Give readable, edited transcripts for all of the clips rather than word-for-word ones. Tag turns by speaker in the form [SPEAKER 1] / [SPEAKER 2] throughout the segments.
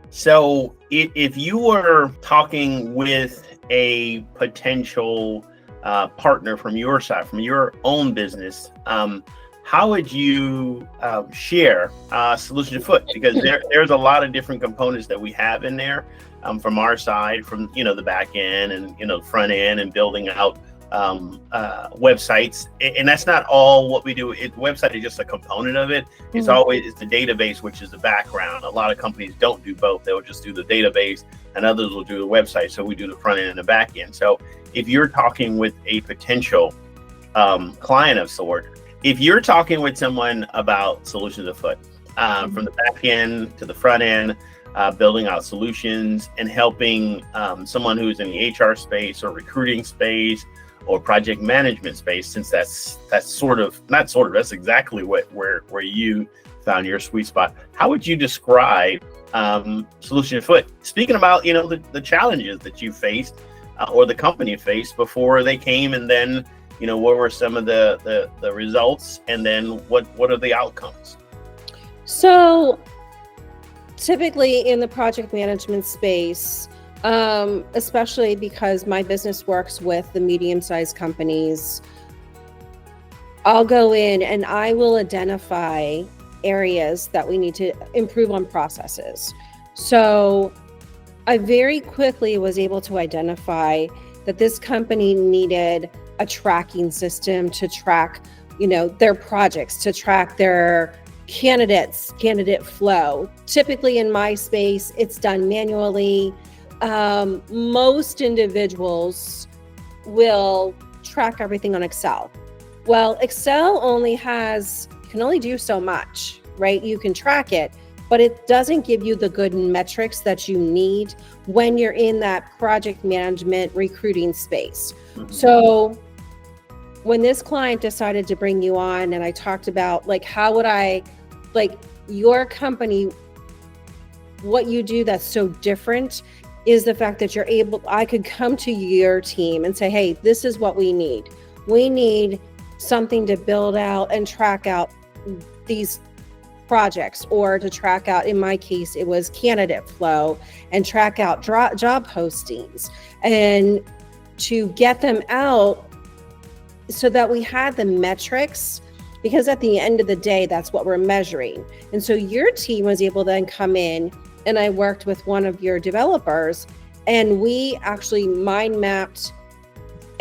[SPEAKER 1] So if you were talking with a potential partner from your side, from your own business, how would you share Solutions Afoot? Because there's a lot of different components that we have in there from our side, from the back end and the front end, and building out websites. And that's not all what we do. Website is just a component of it. It's the database, which is the background. A lot of companies don't do both. They'll just do the database, and others will do the website. So we do the front end and the back end. So if you're talking with a potential client of sort, if you're talking with someone about Solutions Afoot, from the back end to the front end, building out solutions and helping someone who's in the HR space or recruiting space or project management space, since that's exactly where you found your sweet spot. How would you describe Solutions Afoot? Speaking about the challenges that you faced or the company faced before they came, and then what were some of the results, and then what are the outcomes?
[SPEAKER 2] So typically in the project management space, especially because my business works with the medium-sized companies, I'll go in and I will identify areas that we need to improve on processes. So I very quickly was able to identify that this company needed a tracking system to track, their projects, to track their candidate flow. Typically in my space, it's done manually. Most individuals will track everything on Excel. Well, Excel can only do so much, right? You can track it, but it doesn't give you the good metrics that you need when you're in that project management recruiting space. So when this client decided to bring you on, and I talked about how would I, your company, what you do that's so different is the fact that I could come to your team and say, hey, this is what we need. We need something to build out and track out these projects, or to track out, in my case, it was candidate flow, and track out job postings, and to get them out so that we had the metrics, because at the end of the day, that's what we're measuring. And so your team was able to then come in, and I worked with one of your developers, and we actually mind mapped,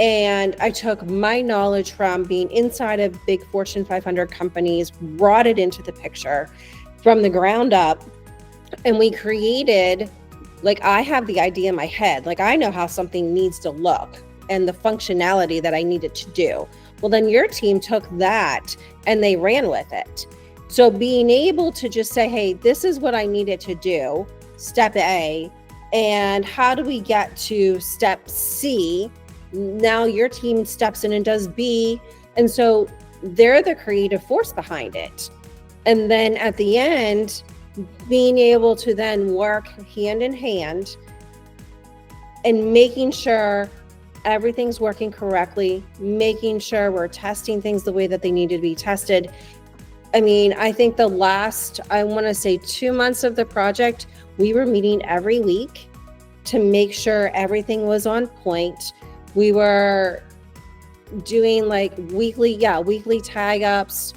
[SPEAKER 2] and I took my knowledge from being inside of big Fortune 500 companies, brought it into the picture from the ground up, and we created, I have the idea in my head, I know how something needs to look and the functionality that I needed to do. Well, then your team took that and they ran with it. So being able to just say, hey, this is what I needed to do, step A, and how do we get to step C? Now your team steps in and does B. And so they're the creative force behind it. And then at the end, being able to then work hand in hand and making sure everything's working correctly, making sure we're testing things the way that they need to be tested. I mean, I think the last, 2 months of the project, we were meeting every week to make sure everything was on point. We were doing weekly tag ups,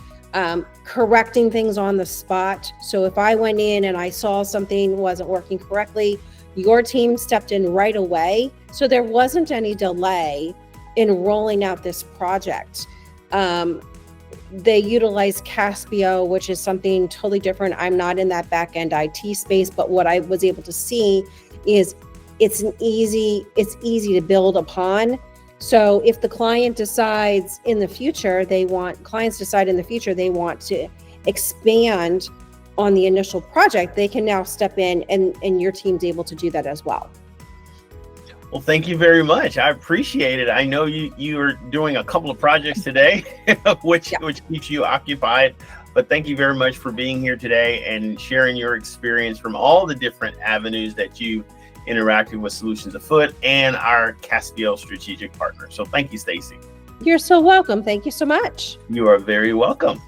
[SPEAKER 2] correcting things on the spot. So if I went in and I saw something wasn't working correctly, your team stepped in right away. So there wasn't any delay in rolling out this project. They utilize Caspio, which is something totally different. I'm not in that back-end IT space, but what I was able to see is it's easy to build upon. So if the client decides in the future they want to expand on the initial project, they can now step in, and your team's able to do that as well.
[SPEAKER 1] Well, thank you very much. I appreciate it. I know you are doing a couple of projects today, which keeps you occupied. But thank you very much for being here today and sharing your experience from all the different avenues that you interacted with Solutions Afoot and our Caspio strategic partner. So thank you, Stacie.
[SPEAKER 2] You're so welcome. Thank you so much.
[SPEAKER 1] You are very welcome.